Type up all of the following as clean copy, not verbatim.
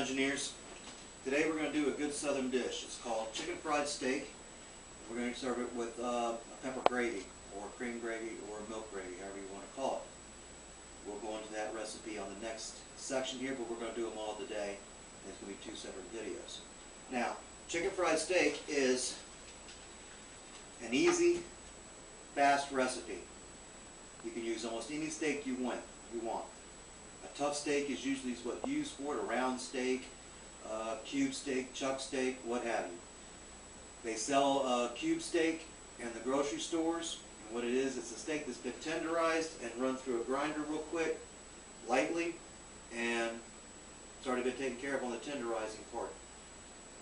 engineers. Today we're going to do a good southern dish. It's called chicken fried steak. We're going to serve it with a pepper gravy or cream gravy or milk gravy, however you want to call it. We'll go into that recipe on the next section here, but we're going to do them all today. And it's going to be two separate videos. Now, chicken fried steak is an easy, fast recipe. You can use almost any steak you want. A tough steak is usually what you use for it, a round steak, cube steak, chuck steak, what have you. They sell cube steak in the grocery stores, and what it is, it's a steak that's been tenderized and run through a grinder real quick, lightly, and it's already been taken care of on the tenderizing part.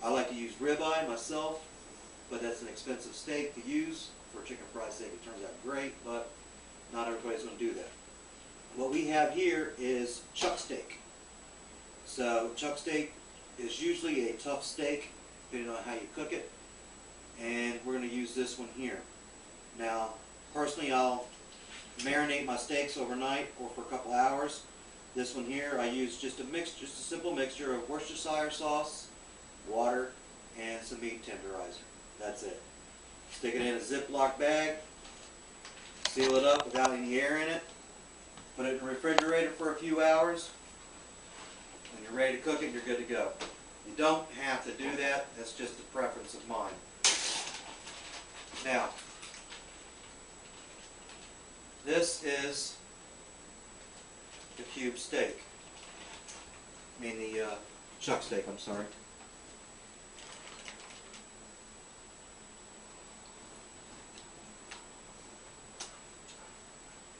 I like to use ribeye myself, but that's an expensive steak to use for chicken fried steak. It turns out great, but not everybody's going to do that. What we have here is chuck steak. So chuck steak is usually a tough steak, depending on how you cook it. And we're going to use this one here. Now, personally, I'll marinate my steaks overnight or for a couple hours. This one here, I use just a simple mixture of Worcestershire sauce, water, and some meat tenderizer. That's it. Stick it in a Ziploc bag, seal it up without any air in it, put it in the refrigerator for a few hours. When you're ready to cook it, you're good to go. You don't have to do that. That's just a preference of mine. Now, this is the cube steak. I mean the chuck steak, I'm sorry.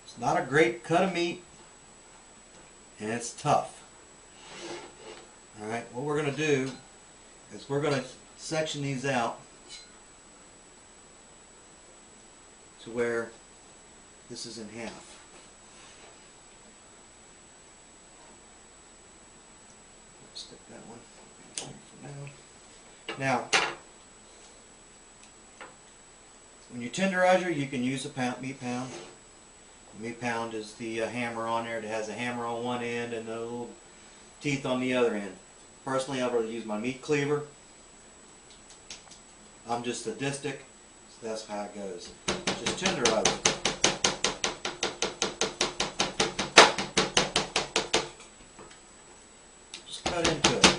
It's not a great cut of meat, and it's tough. Alright, what we're going to do is we're going to section these out to where this is in half. Stick that one for now. Now, when you tenderize it, you can use a meat pound. The meat pound is the hammer on there. It has a hammer on one end and a little teeth on the other end. Personally, I'd rather use my meat cleaver. I'm just sadistic, so that's how it goes. Just tenderize it. Just cut into it.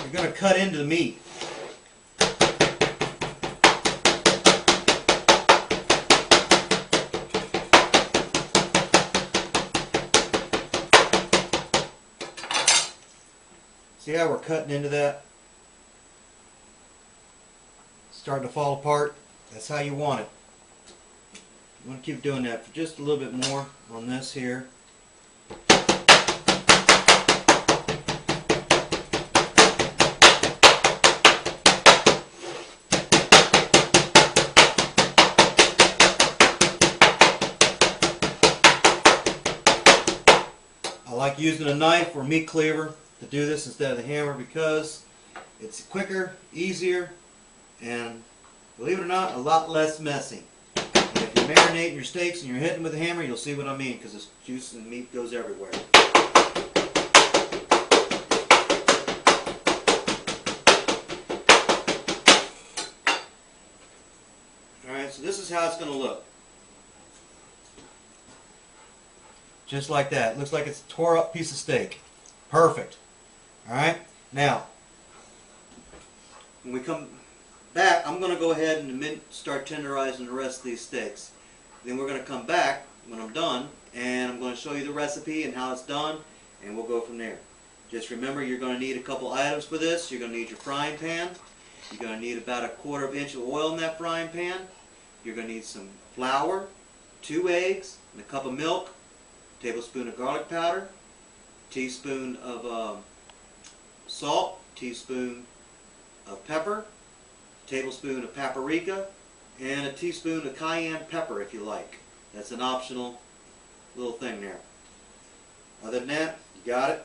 You're going to cut into the meat. See how we're cutting into that? It's starting to fall apart. That's how you want it. You want to keep doing that for just a little bit more on this here. I like using a knife or meat cleaver to do this instead of the hammer because it's quicker, easier, and believe it or not, a lot less messy. And if you're marinating your steaks and you're hitting with a hammer, you'll see what I mean because this juice and meat goes everywhere. Alright, so this is how it's going to look. Just like that. It looks like it's a tore up piece of steak. Perfect. Alright, now when we come back, I'm going to go ahead and start tenderizing the rest of these steaks. Then we're going to come back when I'm done and I'm going to show you the recipe and how it's done, and we'll go from there. Just remember, you're going to need a couple items for this. You're going to need your frying pan. You're going to need about 1/4 inch of oil in that frying pan. You're going to need some flour, 2 eggs, and a cup of milk, a tablespoon of garlic powder, teaspoon of salt, teaspoon of pepper, tablespoon of paprika, and a teaspoon of cayenne pepper if you like. That's an optional little thing there. Other than that, you got it.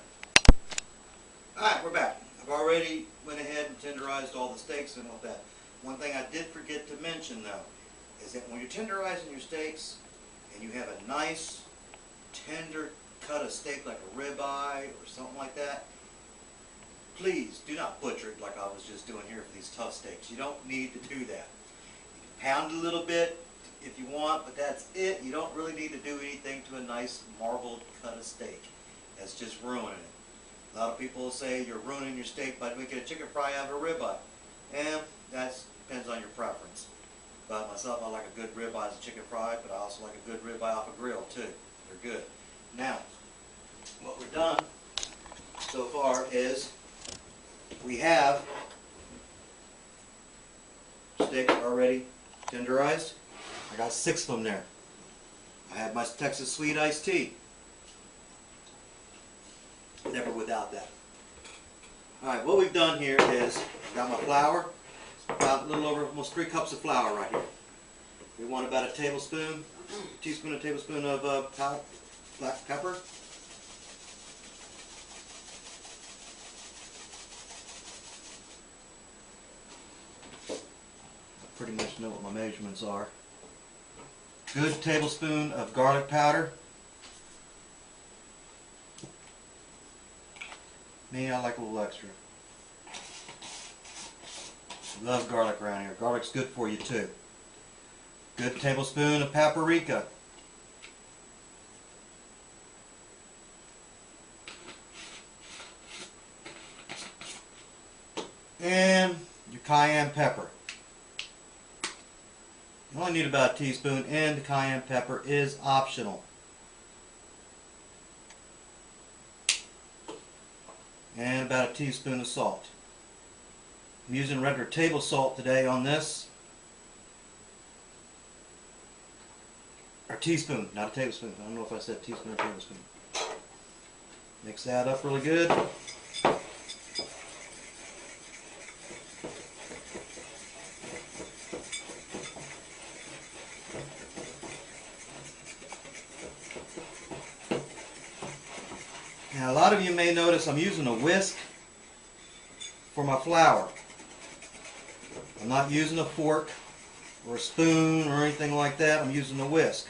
Alright, we're back. I've already went ahead and tenderized all the steaks and all that. One thing I did forget to mention though, is that when you're tenderizing your steaks and you have a nice tender cut of steak like a ribeye or something like that, please do not butcher it like I was just doing here for these tough steaks. You don't need to do that. You can pound it a little bit if you want, but that's it. You don't really need to do anything to a nice marbled cut of steak. That's just ruining it. A lot of people will say you're ruining your steak by making a chicken fry out of a ribeye. And that depends on your preference. But myself, I like a good ribeye as a chicken fry, but I also like a good ribeye off a grill too. They're good. Now, what we've done so far is we have steak already tenderized. I got 6 of them there. I have my Texas sweet iced tea. Never without that. Alright, what we've done here is I've got my flour. It's about a little over almost 3 cups of flour right here. We want about a tablespoon of black pepper. I pretty much know what my measurements are. Good tablespoon of garlic powder. Me, I like a little extra. Love garlic around here. Garlic's good for you too. Good tablespoon of paprika. And your cayenne pepper. You only need about a teaspoon, and the cayenne pepper is optional. And about a teaspoon of salt. I'm using regular table salt today on this. Or teaspoon, not a tablespoon. I don't know if I said teaspoon or tablespoon. Mix that up really good. Now a lot of you may notice I'm using a whisk for my flour. I'm not using a fork or a spoon or anything like that. I'm using a whisk.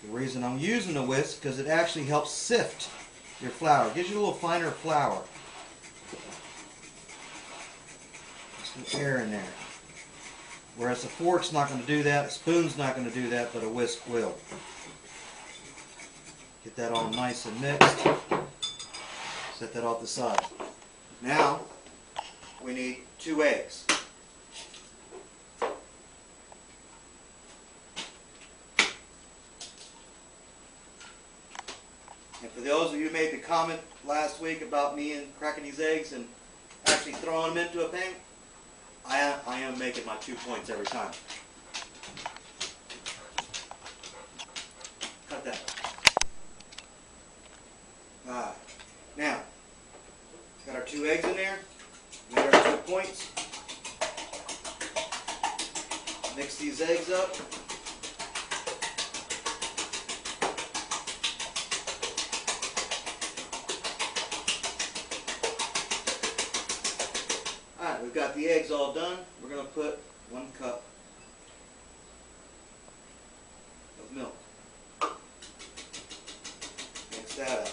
The reason I'm using a whisk is because it actually helps sift your flour. It gives you a little finer flour. Some air in there. Whereas a fork's not going to do that, a spoon's not going to do that, but a whisk will. Get that all nice and mixed. Set that off the side. Now, we need 2 eggs. And for those of you who made the comment last week about me and cracking these eggs and actually throwing them into a pan, I am making my 2 points every time. Cut that. Now, got our 2 eggs in there. Made our 2 points. Mix these eggs up. Alright, we've got the eggs all done. We're going to put 1 cup of milk. Mix that up.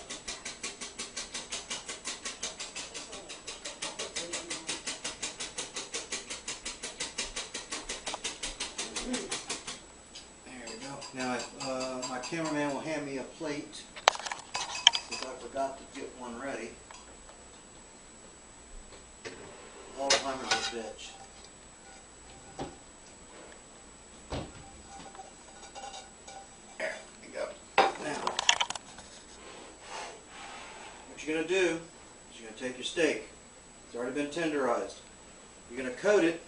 There we go. Now, my cameraman will hand me a plate because I forgot to get one ready. Alzheimer's a bitch. There we go. Now, what you're going to do is you're going to take your steak. It's already been tenderized. You're going to coat it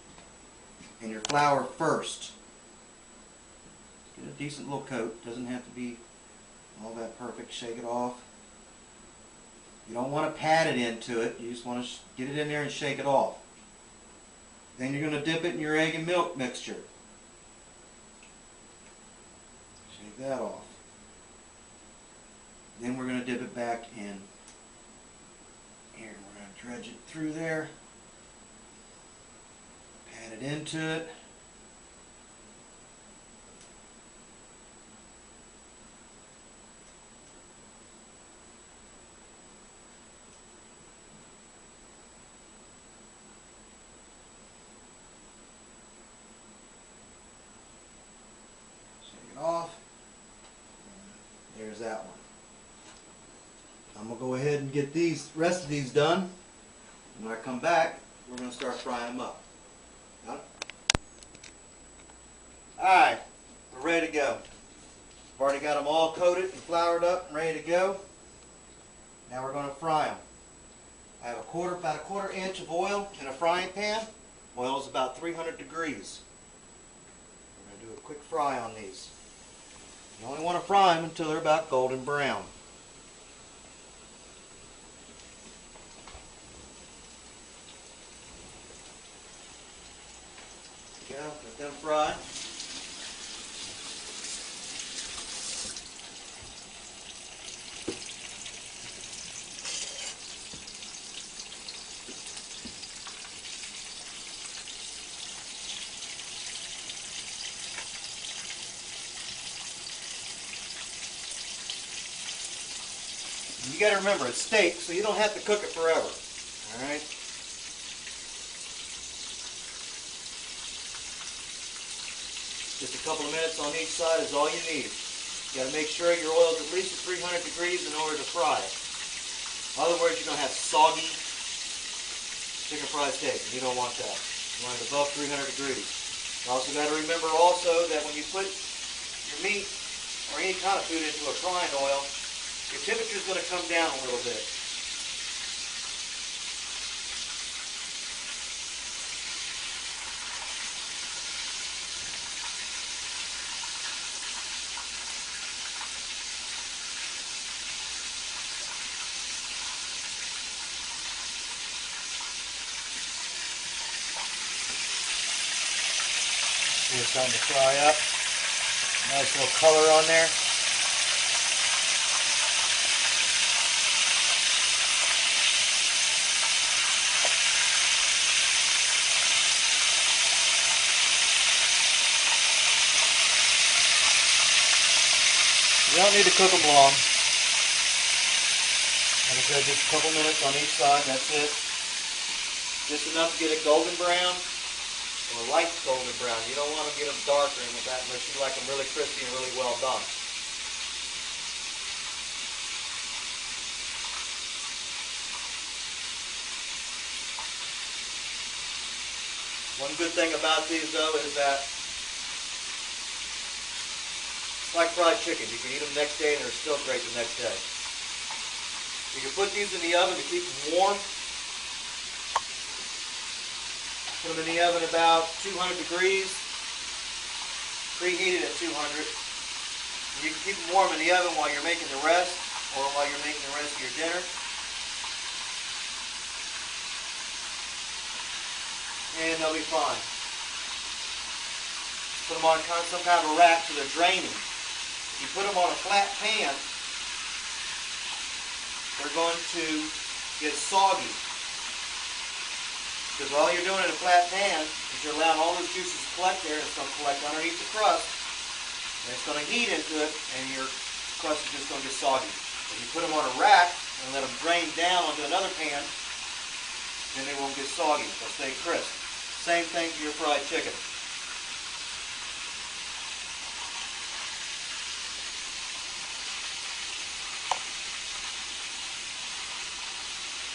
in your flour first. Get a decent little coat. Doesn't have to be all that perfect. Shake it off. You don't want to pat it into it. You just want to get it in there and shake it off. Then you're going to dip it in your egg and milk mixture. Take that off. Then we're going to dip it back in here. We're going to dredge it through there. Pat it into it. Take it off. There's that one. I'm going to go ahead and get these rest of these done. When I come back, we're going to start frying them up. Got it? Alright, we're ready to go. I've already got them all coated and floured up and ready to go. Now we're going to fry them. I have about a quarter inch of oil in a frying pan. Oil is about 300 degrees. We're going to do a quick fry on these. You only want to fry them until they're about golden brown. Go, let them fry. You got to remember, it's steak, so you don't have to cook it forever. All right. Just a couple of minutes on each side is all you need. You got to make sure your oil is at least at 300 degrees in order to fry it. In other words, you're going to have soggy chicken fried steak, and you don't want that. You want it above 300 degrees. You also got to remember also that when you put your meat or any kind of food into a frying oil, your temperature is going to come down a little bit. It's starting to fry up. Nice little color on there. You don't need to cook them long. Like I said, just a couple minutes on each side, that's it. Just enough to get it golden brown. Or light golden brown. You don't want to get them darker unless you like them really crispy and really well done. One good thing about these though is that it's like fried chicken. You can eat them next day and they're still great the next day. You can put these in the oven to keep them warm. Put them in the oven about 200 degrees, preheated at 200. You can keep them warm in the oven while you're making the rest, or while you're making the rest of your dinner. And they'll be fine. Put them on some kind of a rack so they're draining. If you put them on a flat pan, they're going to get soggy. Because all you're doing in a flat pan is you're allowing all those juices to collect there, and it's going to collect underneath the crust, and it's going to heat into it, and your crust is just going to get soggy. If you put them on a rack and let them drain down onto another pan, then they won't get soggy. They'll stay crisp. Same thing for your fried chicken.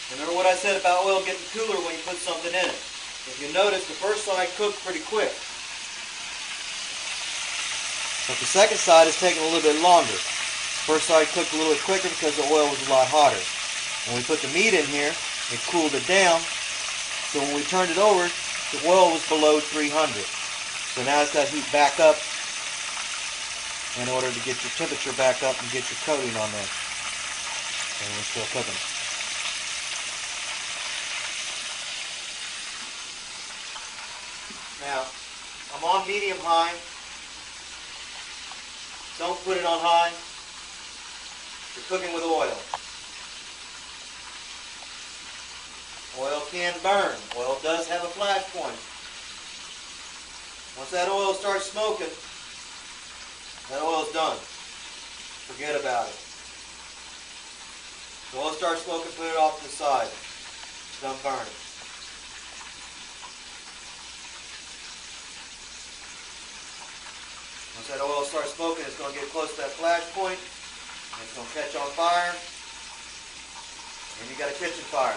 Remember what I said about oil getting cooler when you put something in it. If you notice, the first side cooked pretty quick. But the second side is taking a little bit longer. The first side cooked a little bit quicker because the oil was a lot hotter. When we put the meat in here, it cooled it down. So when we turned it over, the oil was below 300. So now it's got to heat back up in order to get your temperature back up and get your coating on there. And we're still cooking. Now, I'm on medium high. Don't put it on high. You're cooking with oil. Oil can burn. Oil does have a flash point. Once that oil starts smoking, that oil's done. Forget about it. The oil starts smoking, put it off to the side. It's done burning. Once that oil starts smoking, it's going to get close to that flash point, and it's going to catch on fire, and you got a kitchen fire.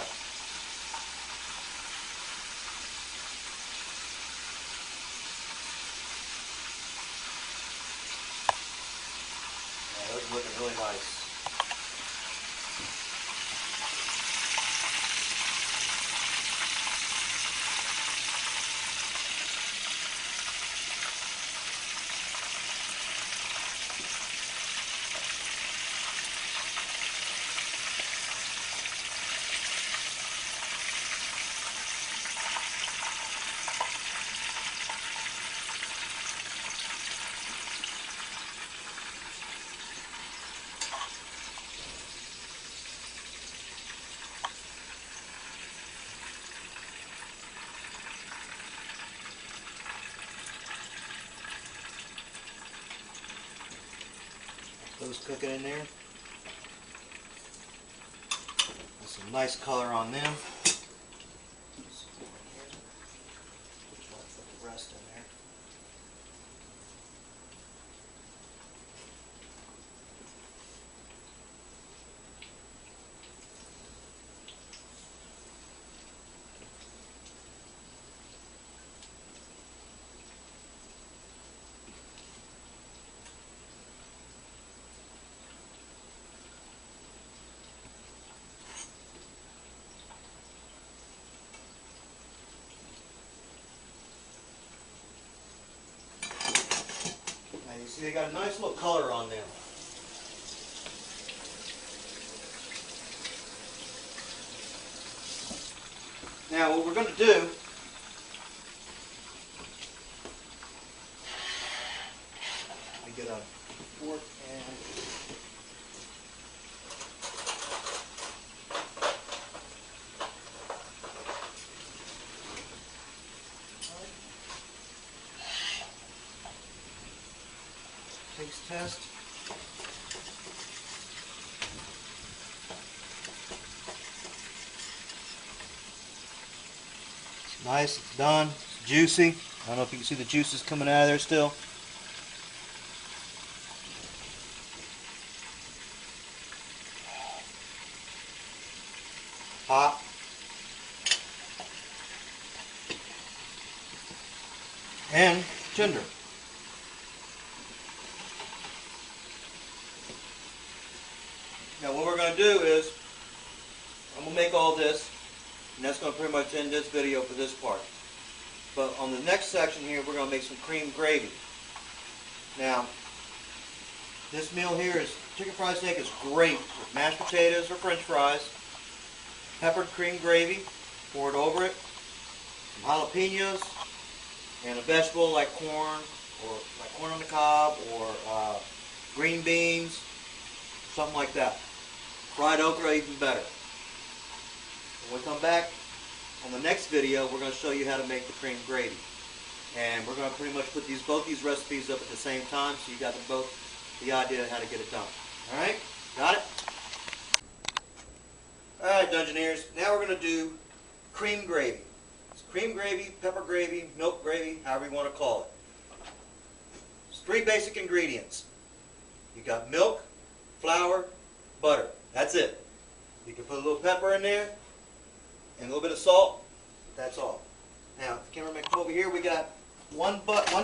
Yeah, those are looking really nice. Those cooking in there. There's some nice color on them. Put the rest in there. You see they got a nice little color on them. Now what we're going to do, let me get a fork and taste test. It's nice, it's done, it's juicy. I don't know if you can see the juices coming out of there still. Hot. And tender. Now what we're going to do is, I'm going to make all this, and that's going to pretty much end this video for this part. But on the next section here, we're going to make some cream gravy. Now, this meal here is, chicken fried steak is great with mashed potatoes or french fries, peppered cream gravy, pour it over it, some jalapenos, and a vegetable like corn, or like corn on the cob, or green beans, something like that. Fried okra, even better. When we come back on the next video, we're going to show you how to make the cream gravy. And we're going to pretty much put both these recipes up at the same time, so you got them both the idea of how to get it done. Alright? Got it? Alright, Dungeoneers. Now we're going to do cream gravy. It's cream gravy, pepper gravy, milk gravy, however you want to call it. It's 3 basic ingredients. You got milk, flour, butter. That's it. You can put a little pepper in there and a little bit of salt. That's all. Now, if the cameraman come over here, we got one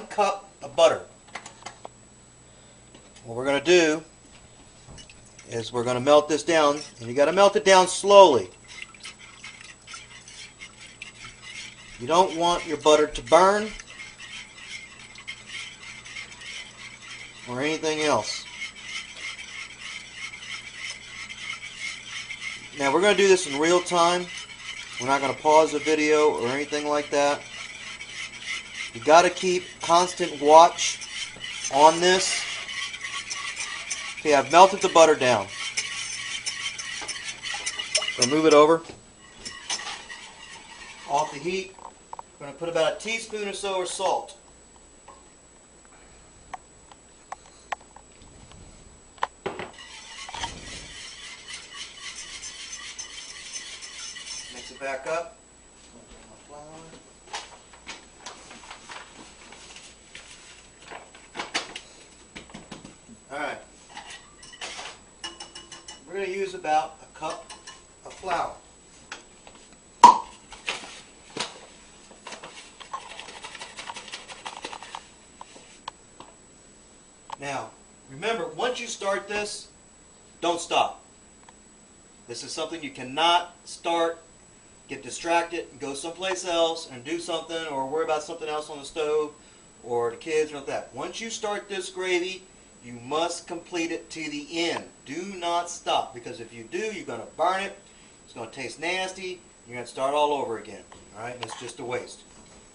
cup of butter. What we're going to do is we're going to melt this down, and you got to melt it down slowly. You don't want your butter to burn or anything else. Now we're going to do this in real time. We're not going to pause the video or anything like that. You got to keep constant watch on this Okay, I've melted the butter down. So move it over. Off the heat. I'm going to put about a teaspoon or so of salt. Mix it back up. Alright. We're going to use about a cup of flour. Now, remember, once you start this, don't stop. This is something you cannot start, get distracted, and go someplace else and do something or worry about something else on the stove or the kids or like that. Once you start this gravy, you must complete it to the end. Do not stop, because if you do, you're going to burn it. It's going to taste nasty. You're going to start all over again. All right, and it's just a waste.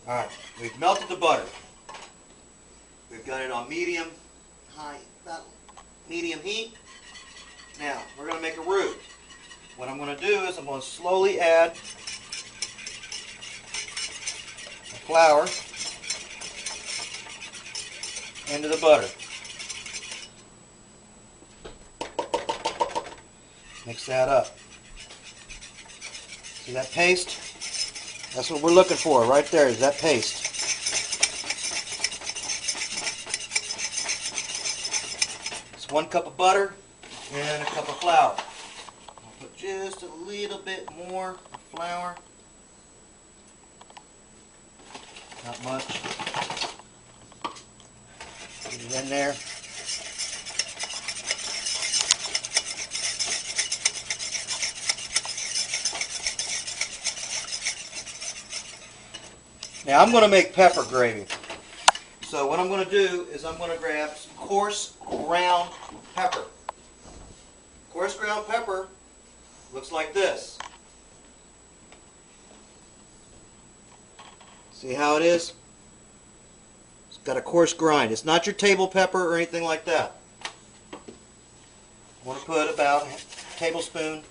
All right, we've melted the butter. We've got it on medium, high, about medium heat. Now, we're going to make a roux. What I'm going to do is I'm going to slowly add the flour into the butter. Mix that up. See that paste? That's what we're looking for right there, is that paste. It's 1 cup of butter and a cup of flour. I'll put just a little bit more flour. Not much. Get it in there. Now I'm going to make pepper gravy. So what I'm going to do is I'm going to grab some coarse ground pepper. Coarse ground pepper looks like this. See how it is? It's got a coarse grind. It's not your table pepper or anything like that. I want to put about a tablespoon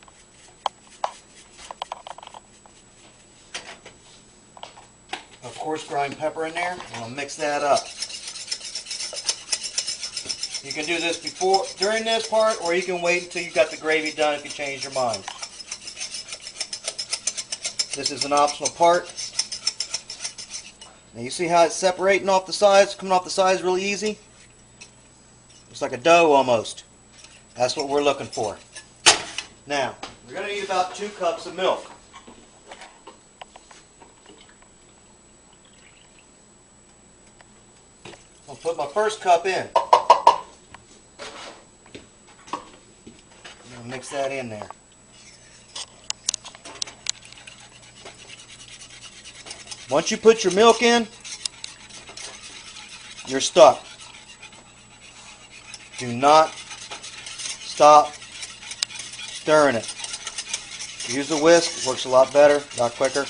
of coarse grind pepper in there, and I'll mix that up. You can do this during this part, or you can wait until you've got the gravy done if you change your mind. This is an optional part. Now you see how it's separating off the sides, coming off the sides really easy? It's like a dough almost. That's what we're looking for. Now, we're going to need about 2 cups of milk. I'll put my first cup in. I'm going to mix that in there. Once you put your milk in, you're stuck. Do not stop stirring it. Use a whisk. It works a lot better, a lot quicker.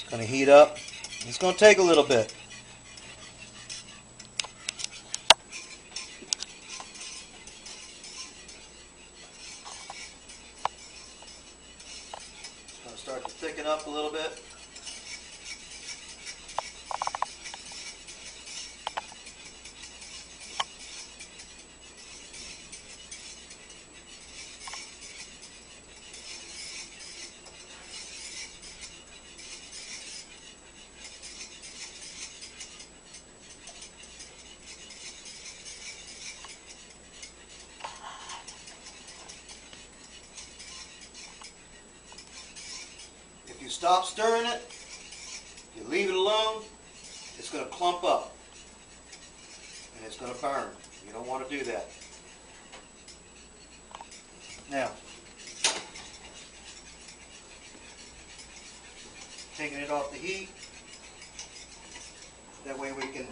Going to heat up. It's going to take a little bit. It's going to start to thicken up a little bit. If you stop stirring it, if you leave it alone, it's going to clump up and it's going to burn. You don't want to do that. Now, taking it off the heat, that way we can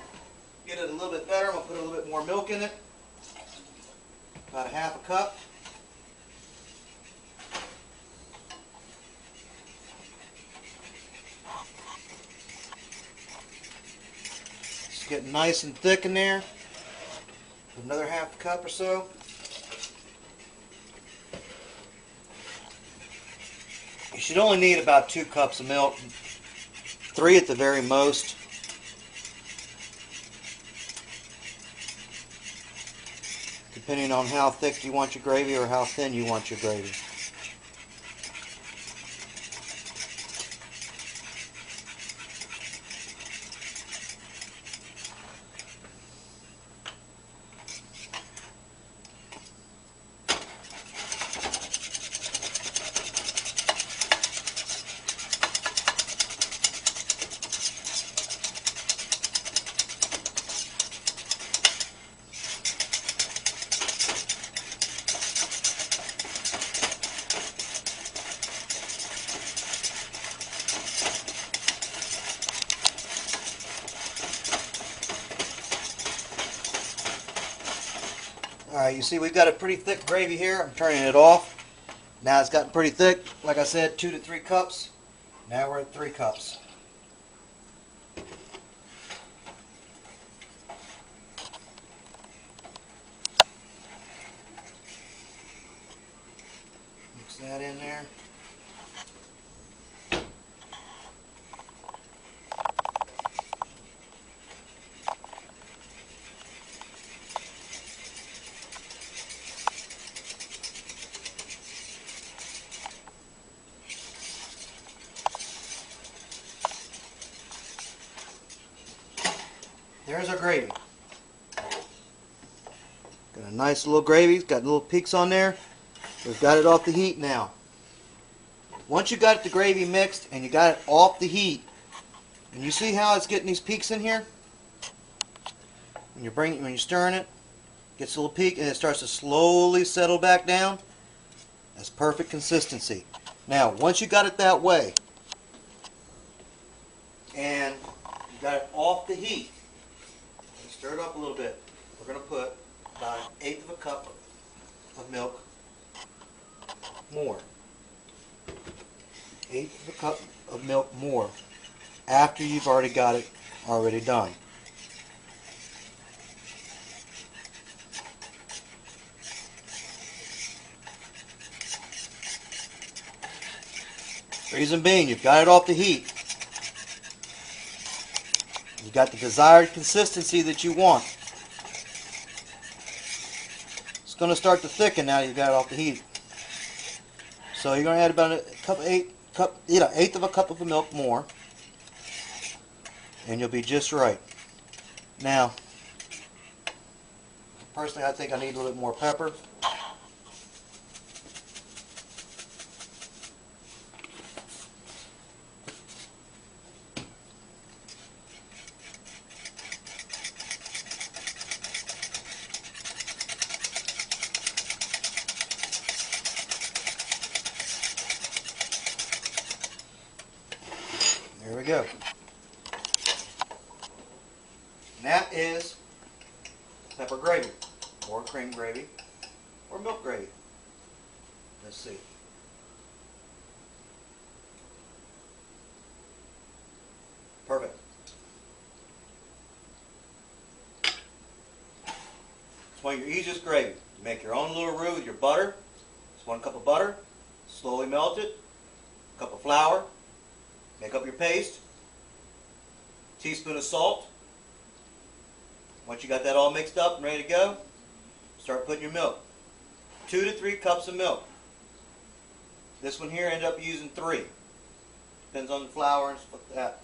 get it a little bit better. I'm going to put a little bit more milk in it, about a half a cup. getting nice and thick in there. Another half cup or so. You should only need about 2 cups of milk, 3 at the very most. Depending on how thick you want your gravy or how thin you want your gravy. Alright, you see we've got a pretty thick gravy here. I'm turning it off. Now it's gotten pretty thick. Like I said, 2 to 3 cups. Now we're at 3 cups. Mix that in there. There's our gravy. Got a nice little gravy. It's got little peaks on there. We've got it off the heat now. Once you got the gravy mixed and you got it off the heat, and you see how it's getting these peaks in here? When you're stirring it, it gets a little peak and it starts to slowly settle back down. That's perfect consistency. Now, once you got it that way, and you got it off the heat, stir it up a little bit. We're going to put about 1/8 of a cup of milk more. 1/8 of a cup of milk more after you've already got it done. Reason being, you've got it off the heat. You got the desired consistency that you want. It's going to start to thicken now you got it off the heat. So you're going to add about a cup, 1/8 of a cup of milk more, and you'll be just right. Now, personally, I think I need a little bit more pepper. There we go. And that is pepper gravy, or cream gravy, or milk gravy. Let's see. Perfect. It's one of your easiest gravy. You make your own little roux with your butter. It's 1 cup of butter. Slowly melt it. A cup of flour. Make up your paste. Teaspoon of salt. Once you got that all mixed up and ready to go, start putting your milk. 2 to 3 cups of milk. This one here, end up using 3. Depends on the flour and stuff like that,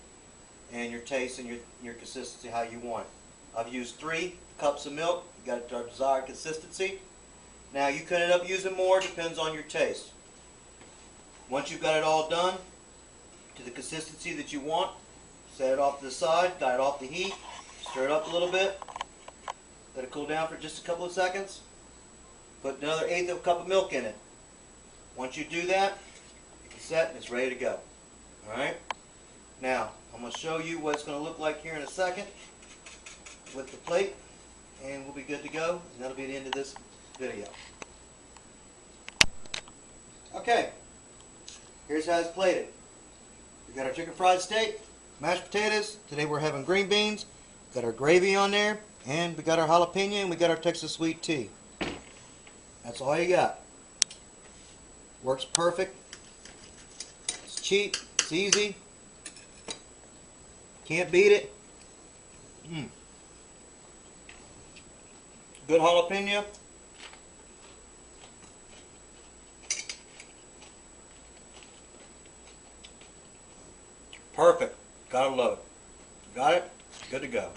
and your taste and your consistency, how you want it. I've used 3 cups of milk. You got our desired consistency. Now you could end up using more, depends on your taste. Once you've got it all done to the consistency that you want, set it off to the side, got it off the heat, stir it up a little bit, let it cool down for just a couple of seconds, put another 1/8 of a cup of milk in it. Once you do that, it's set and it's ready to go. Alright? Now, I'm going to show you what it's going to look like here in a second with the plate, and we'll be good to go, and that'll be the end of this video. Okay, here's how it's plated. We got our chicken fried steak, mashed potatoes. Today we're having green beans, Got our gravy on there, and we got our jalapeno, and we got our Texas sweet tea. That's all you got. Works perfect. It's cheap. It's easy. Can't beat it. Good jalapeno. Perfect. Gotta love it. Got it? Good to go.